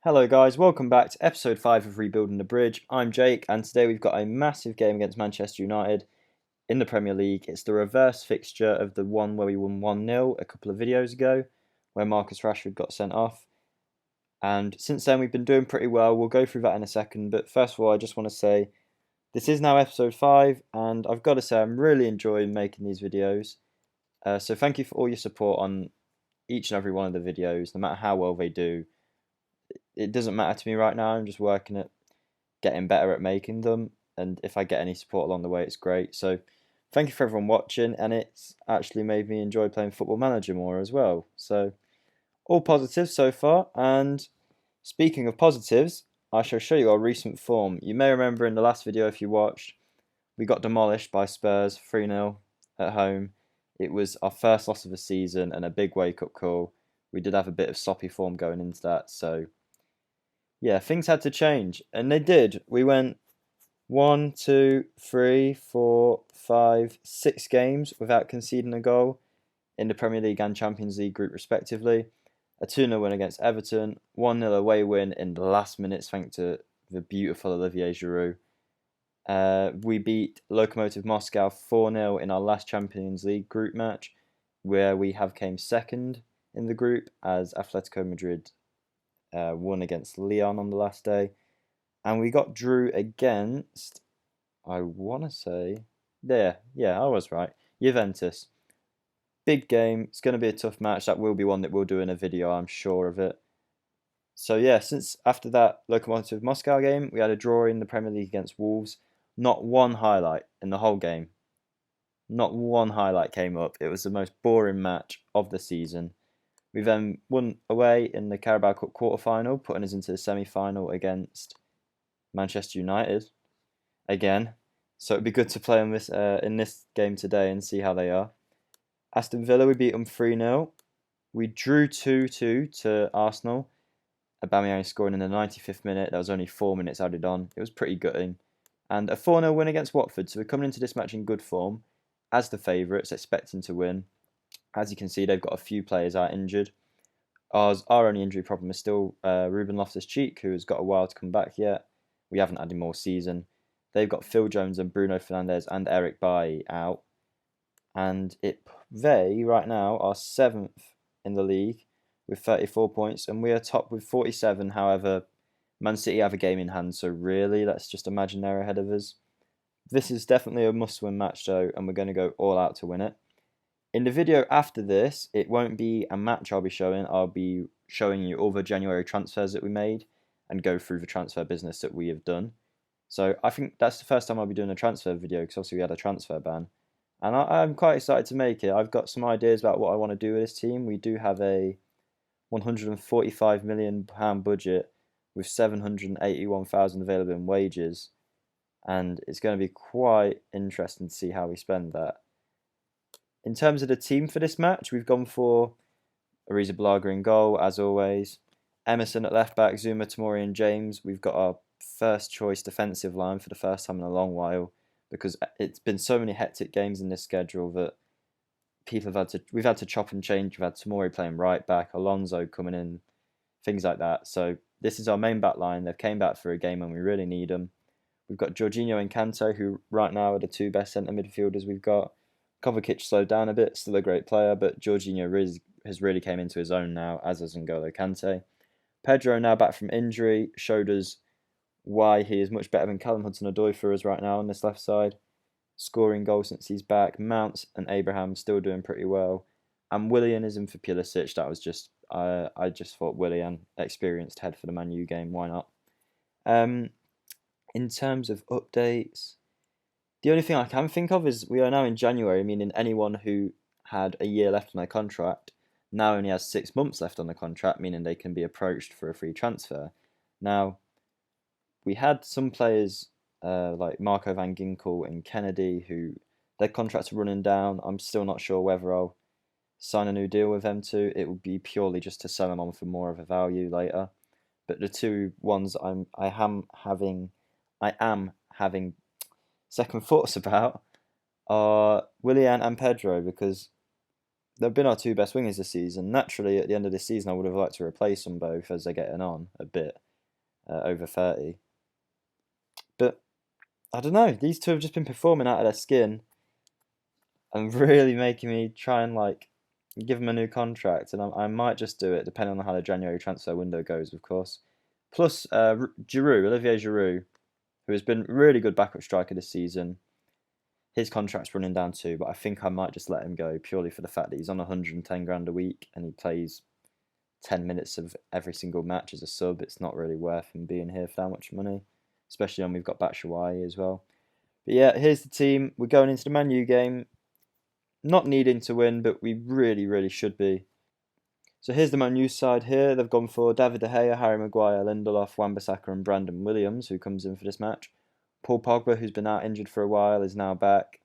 Hello guys, welcome back to episode 5 of Rebuilding the Bridge. I'm Jake and today we've got a massive game against Manchester United in the Premier League. It's the reverse fixture of the one where we won 1-0 a couple of videos ago where Marcus Rashford got sent off. And since then we've been doing pretty well. We'll go through that in a second, but first of all I just want to say this is now episode 5 and I've got to say I'm really enjoying making these videos. So thank you for all your support on each and every one of the videos, no matter how well they do. It doesn't matter to me right now. I'm just working at getting better at making them, and if I get any support along the way, it's great. So thank you for everyone watching, and it's actually made me enjoy playing Football Manager more as well. So all positive so far. And speaking of positives, I shall show you our recent form. You may remember in the last video, if you watched, we got demolished by Spurs 3-0 at home. It was our first loss of the season and a big wake-up call. We did have a bit of soppy form going into that, so yeah, things had to change, and they did. We went 1, 2, 3, 4, 5, 6 games without conceding a goal in the Premier League and Champions League group respectively. A 2-0 win against Everton, 1-0 away win in the last minutes thanks to the beautiful Olivier Giroud. We beat Lokomotiv Moscow 4-0 in our last Champions League group match, where we have came second in the group as Atletico Madrid won against Lyon on the last day. And we got drew against, I want to say, I was right, Juventus. Big game. It's going to be a tough match. That will be one that we'll do in a video, I'm sure of it. So yeah, since after that Lokomotiv Moscow game, we had a draw in the Premier League against Wolves. Not one highlight in the whole game. Not one highlight came up. It was the most boring match of the season. We then won away in the Carabao Cup quarter-final, putting us into the semi-final against Manchester United again. So it'd be good to play on this in this game today and see how they are. Aston Villa, we beat them 3-0. We drew 2-2 to Arsenal. Aubameyang scoring in the 95th minute. There was only 4 minutes added on. It was pretty gutting. And a 4-0 win against Watford. So we're coming into this match in good form as the favourites, expecting to win. As you can see, they've got a few players out injured. Our only injury problem is still Ruben Loftus-Cheek, who has got a while to come back yet. We haven't had him all season. They've got Phil Jones and Bruno Fernandes and Eric Bailly out. And they, right now, are 7th in the league with 34 points. And we are top with 47. However, Man City have a game in hand. So really, let's just imagine they're ahead of us. This is definitely a must-win match, though. And we're going to go all out to win it. In the video after this, it won't be a match I'll be showing. I'll be showing you all the January transfers that we made and go through the transfer business that we have done. So I think that's the first time I'll be doing a transfer video because obviously we had a transfer ban. And I'm quite excited to make it. I've got some ideas about what I want to do with this team. We do have a £145 million budget with 781,000 available in wages. And it's going to be quite interesting to see how we spend that. In terms of the team for this match, we've gone for Arrizabalaga in goal, as always. Emerson at left back, Zuma, Tomori and James. We've got our first choice defensive line for the first time in a long while because it's been so many hectic games in this schedule that we've had to chop and change. We've had Tomori playing right back, Alonso coming in, things like that. So this is our main back line. They've came back for a game when we really need them. We've got Jorginho and Kanto, who right now are the two best centre midfielders we've got. Kovacic slowed down a bit, still a great player, but Jorginho has really came into his own now, as has N'Golo Kante. Pedro, now back from injury, showed us why he is much better than Callum Hudson-Odoi for us right now on this left side. Scoring goals since he's back. Mount and Abraham still doing pretty well. And Willian is in for Pulisic. That was just, I just thought Willian, experienced head for the Man U game, why not? In terms of updates, the only thing I can think of is we are now in January, meaning anyone who had a year left on their contract now only has 6 months left on the contract, meaning they can be approached for a free transfer. Now, we had some players like Marco van Ginkel and Kennedy who their contracts are running down. I'm still not sure whether I'll sign a new deal with them two. It would be purely just to sell them on for more of a value later. But the two ones I am having second thoughts about are Willian and Pedro, because they've been our two best wingers this season. Naturally, at the end of this season, I would have liked to replace them both as they're getting on a bit, over 30. But I don't know. These two have just been performing out of their skin and really making me try and give them a new contract. And I might just do it, depending on how the January transfer window goes, of course. Plus, Olivier Giroud, who has been really good backup striker this season. His contract's running down too, but I think I might just let him go purely for the fact that he's on 110 grand a week and he plays 10 minutes of every single match as a sub. It's not really worth him being here for that much money, especially when we've got Batshuayi as well. But yeah, here's the team. We're going into the Man U game, not needing to win, but we really, really should be. So here's the Man U side here. They've gone for David De Gea, Harry Maguire, Lindelof, Wan-Bissaka and Brandon Williams, who comes in for this match. Paul Pogba, who's been out injured for a while, is now back.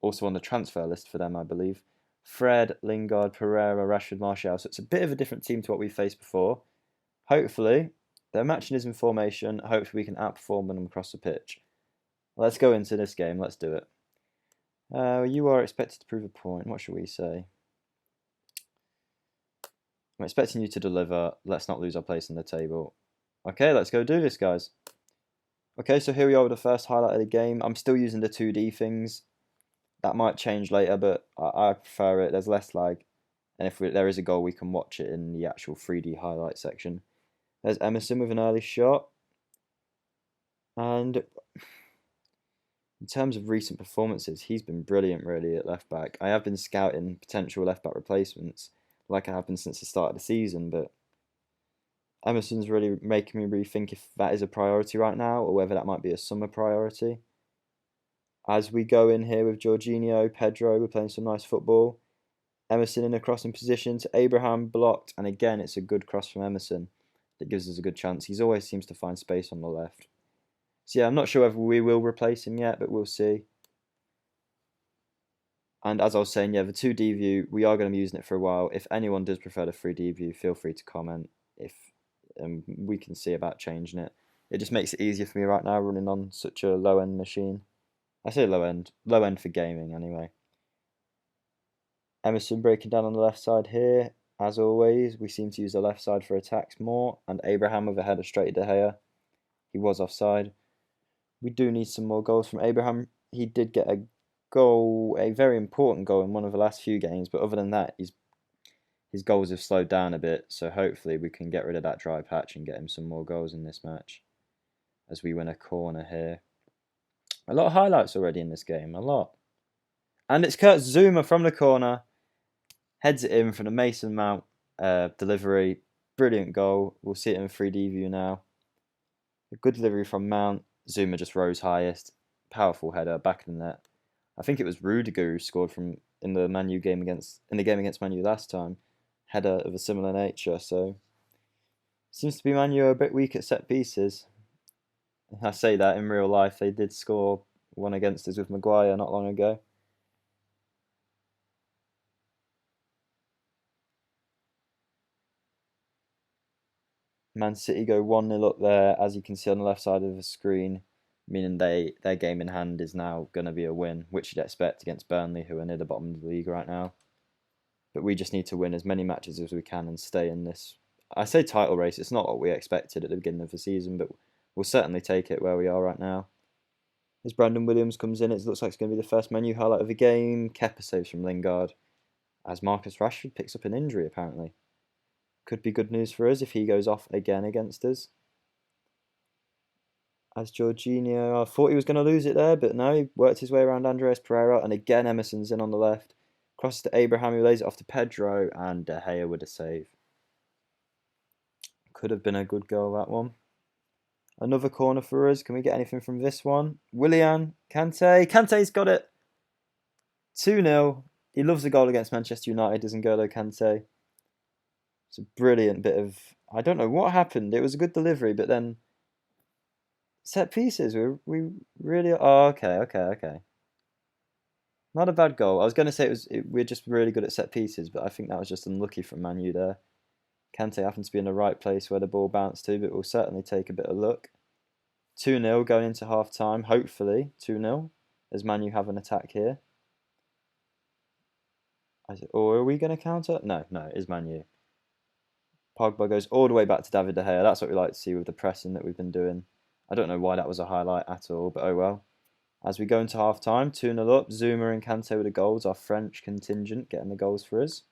Also on the transfer list for them, I believe. Fred, Lingard, Pereira, Rashford, Martial. So it's a bit of a different team to what we've faced before. Hopefully, their matching is in formation. Hopefully we can outperform them across the pitch. Let's go into this game. Let's do it. You are expected to prove a point. What should we say? I'm expecting you to deliver. Let's not lose our place in the table. Okay, let's go do this, guys. Okay, so here we are with the first highlight of the game. I'm still using the 2D things. That might change later, but I prefer it. There's less lag. And if there is a goal, we can watch it in the actual 3D highlight section. There's Emerson with an early shot. And in terms of recent performances, he's been brilliant, really, at left back. I have been scouting potential left back replacements, like I have been since the start of the season, but Emerson's really making me rethink if that is a priority right now, or whether that might be a summer priority. As we go in here with Jorginho, Pedro, we're playing some nice football. Emerson in a crossing position to Abraham, blocked, and again, it's a good cross from Emerson that gives us a good chance. He always seems to find space on the left. So yeah, I'm not sure whether we will replace him yet, but we'll see. And as I was saying, yeah, the 2D view, we are going to be using it for a while. If anyone does prefer the 3D view, feel free to comment if we can see about changing it. It just makes it easier for me right now running on such a low-end machine. I say low-end for gaming anyway. Emerson breaking down on the left side here. As always, we seem to use the left side for attacks more. And Abraham with a header straight to De Gea. He was offside. We do need some more goals from Abraham. He did get a goal, a very important goal in one of the last few games. But other than that, his goals have slowed down a bit. So hopefully we can get rid of that dry patch and get him some more goals in this match. As we win a corner here. A lot of highlights already in this game. A lot. And it's Kurt Zouma from the corner. Heads it in from the Mason Mount delivery. Brilliant goal. We'll see it in 3D view now. A good delivery from Mount. Zouma just rose highest. Powerful header back in the net. I think it was Rudiger who scored in the game against Man U last time. Header of a similar nature. So seems to be Man U a bit weak at set pieces. I say that in real life. They did score one against us with Maguire not long ago. Man City go 1-0 up there, as you can see on the left side of the screen, meaning their game in hand is now going to be a win, which you'd expect against Burnley, who are near the bottom of the league right now. But we just need to win as many matches as we can and stay in this, I say title race, it's not what we expected at the beginning of the season, but we'll certainly take it where we are right now. As Brandon Williams comes in, it looks like it's going to be the first Man U highlight of the game. Kepa saves from Lingard, as Marcus Rashford picks up an injury apparently. Could be good news for us if he goes off again against us. As Jorginho, I thought he was going to lose it there, but no, he worked his way around Andreas Pereira, and again Emerson's in on the left. Crosses to Abraham, who lays it off to Pedro, and De Gea with a save. Could have been a good goal, that one. Another corner for us. Can we get anything from this one? Willian, Kante. Kante's got it. 2-0. He loves a goal against Manchester United, doesn't N'Golo Kante? It's a brilliant bit of... I don't know what happened. It was a good delivery, but then... Set pieces. We really... Oh, okay. Not a bad goal. I was going to say we're just really good at set pieces, but I think that was just unlucky from Man U there. Kante happens to be in the right place where the ball bounced to, but we'll certainly take a bit of luck. 2-0 going into half-time, hopefully 2-0, as Man U have an attack here. Or are we going to counter? No, it is Man U. Pogba goes all the way back to David De Gea. That's what we like to see with the pressing that we've been doing. I don't know why that was a highlight at all, but oh well. As we go into half time, 2-0 up. Zuma and Kante with the goals. Our French contingent getting the goals for us.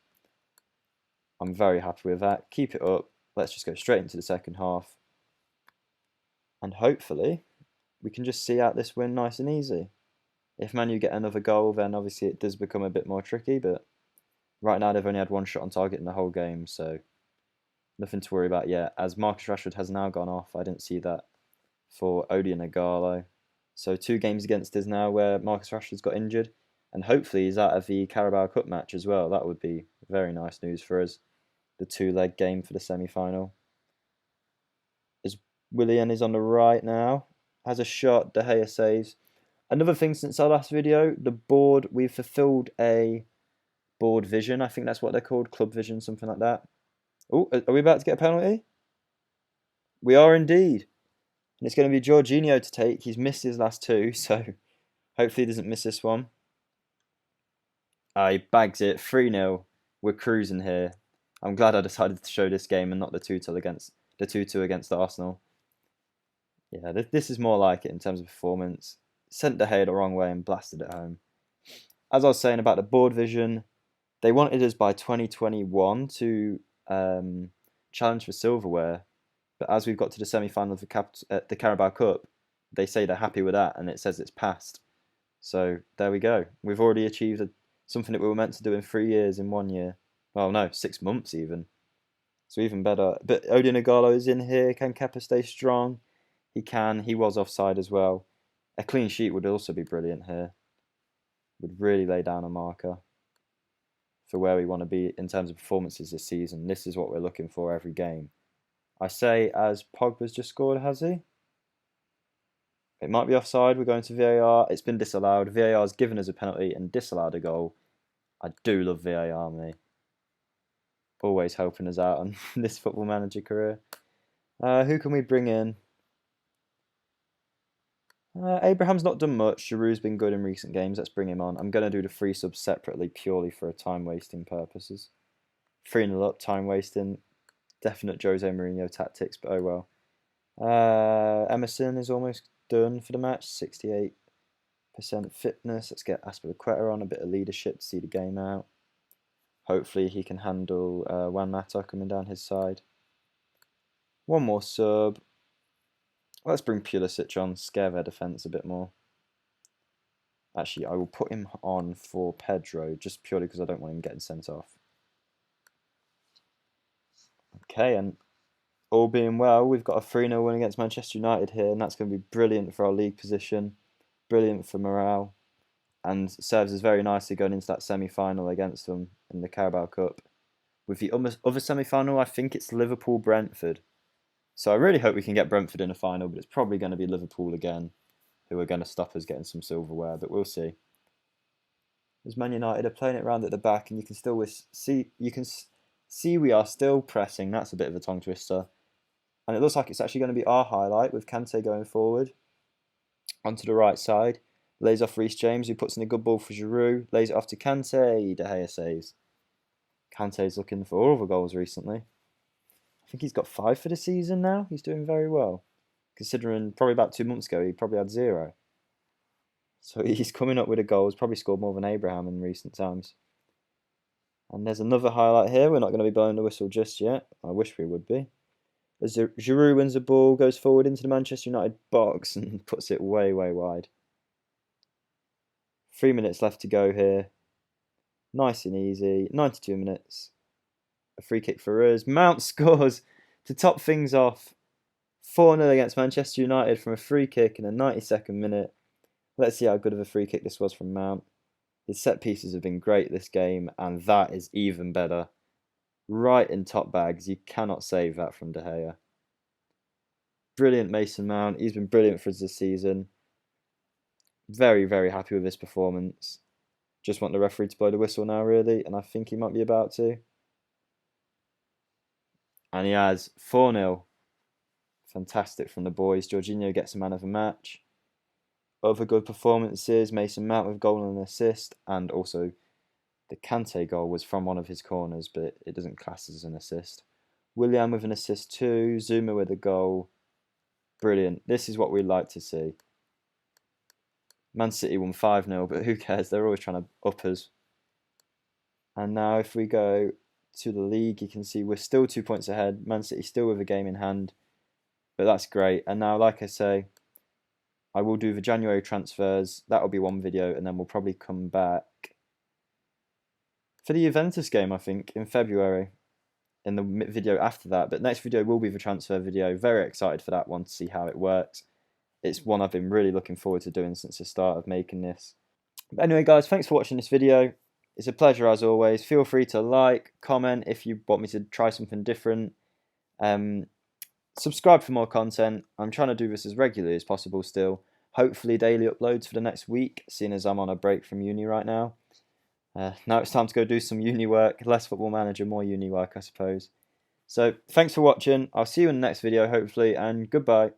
I'm very happy with that. Keep it up. Let's just go straight into the second half. And hopefully, we can just see out this win nice and easy. If Man U get another goal, then obviously it does become a bit more tricky. But right now, they've only had one shot on target in the whole game. So nothing to worry about yet. As Marcus Rashford has now gone off. I didn't see that for Odion Ighalo. So 2 games against us now where Marcus Rashford's got injured. And hopefully he's out of the Carabao Cup match as well. That would be very nice news for us. The 2-leg game for the semi-final. As Willian is on the right now. Has a shot. De Gea saves. Another thing since our last video, the board, we've fulfilled a board vision. I think that's what they're called. Club vision, something like that. Oh, are we about to get a penalty? We are indeed. And it's going to be Jorginho to take. He's missed his last 2, so hopefully he doesn't miss this one. He bags it. 3-0. We're cruising here. I'm glad I decided to show this game and not the 2-2 against Arsenal. Yeah, this is more like it in terms of performance. Sent De Gea the wrong way and blasted it home. As I was saying about the board vision, they wanted us by 2021 to challenge for silverware. But as we've got to the semi-final of the Carabao Cup, they say they're happy with that, and it says it's passed. So there we go. We've already achieved something that we were meant to do in 3 years in 1 year. Well, no, 6 months even. So even better. But Odion Ighalo is in here. Can Kepa stay strong? He can. He was offside as well. A clean sheet would also be brilliant here. Would really lay down a marker for where we want to be in terms of performances this season. This is what we're looking for every game. I say as Pogba's just scored, has he? It might be offside. We're going to VAR. It's been disallowed. VAR has given us a penalty and disallowed a goal. I do love VAR, me. Always helping us out on this Football Manager career. Who can we bring in? Abraham's not done much. Giroud's been good in recent games. Let's bring him on. I'm going to do the 3 subs separately purely for time-wasting purposes. 3-0 up, time-wasting. Definite Jose Mourinho tactics, but oh well. Emerson is almost done for the match. 68% fitness. Let's get Aspilicueta on. A bit of leadership to see the game out. Hopefully he can handle Juan Mata coming down his side. One more sub. Let's bring Pulisic on, scare their defence a bit more. Actually, I will put him on for Pedro, just purely because I don't want him getting sent off. Okay, and all being well, we've got a 3-0 win against Manchester United here, and that's going to be brilliant for our league position, brilliant for morale, and serves us very nicely going into that semi-final against them in the Carabao Cup. With the other semi-final, I think it's Liverpool-Brentford. So I really hope we can get Brentford in a final, but it's probably going to be Liverpool again, who are going to stop us getting some silverware, but we'll see. As Man United are playing it around at the back, and you can still see we are still pressing. That's a bit of a tongue twister. And it looks like it's actually going to be our highlight with Kante going forward onto the right side. Lays off Reece James, who puts in a good ball for Giroud. Lays it off to Kante. De Gea saves. Kante's looking for all the goals recently. I think he's got 5 for the season now. He's doing very well. Considering probably about 2 months ago, he probably had 0. So he's coming up with a goal. He's probably scored more than Abraham in recent times. And there's another highlight here. We're not going to be blowing the whistle just yet. I wish we would be. As Giroud wins the ball, goes forward into the Manchester United box and puts it way, way wide. 3 minutes left to go here. Nice and easy. 92 minutes. A free kick for us. Mount scores to top things off. 4-0 against Manchester United from a free kick in the 92nd minute. Let's see how good of a free kick this was from Mount. His set pieces have been great this game, and that is even better. Right in top bags. You cannot save that from De Gea. Brilliant Mason Mount. He's been brilliant for us this season. Very, very happy with his performance. Just want the referee to blow the whistle now, really, and I think he might be about to. And he has 4-0. Fantastic from the boys. Jorginho gets a man of the match. Other good performances. Mason Mount with goal and assist. And also The Kante goal was from one of his corners, but it doesn't class as an assist. Willian with an assist too. Zuma with a goal. Brilliant. This is what we like to see. Man City won 5-0, but who cares? They're always trying to up us. And now if we go to the league, you can see we're still 2 points ahead. Man City still with a game in hand. But that's great. And now, like I say, I will do the January transfers. That'll be one video, and then we'll probably come back for the Juventus game, I think, in February, in the video after that. But next video will be the transfer video. Very excited for that one to see how it works. It's one I've been really looking forward to doing since the start of making this. But anyway, guys, thanks for watching this video. It's a pleasure as always. Feel free to like, comment if you want me to try something different. Subscribe for more content. I'm trying to do this as regularly as possible still. Hopefully daily uploads for the next week, seeing as I'm on a break from uni right now. Now it's time to go do some uni work. Less Football Manager, more uni work, I suppose. So thanks for watching. I'll see you in the next video, hopefully, and goodbye.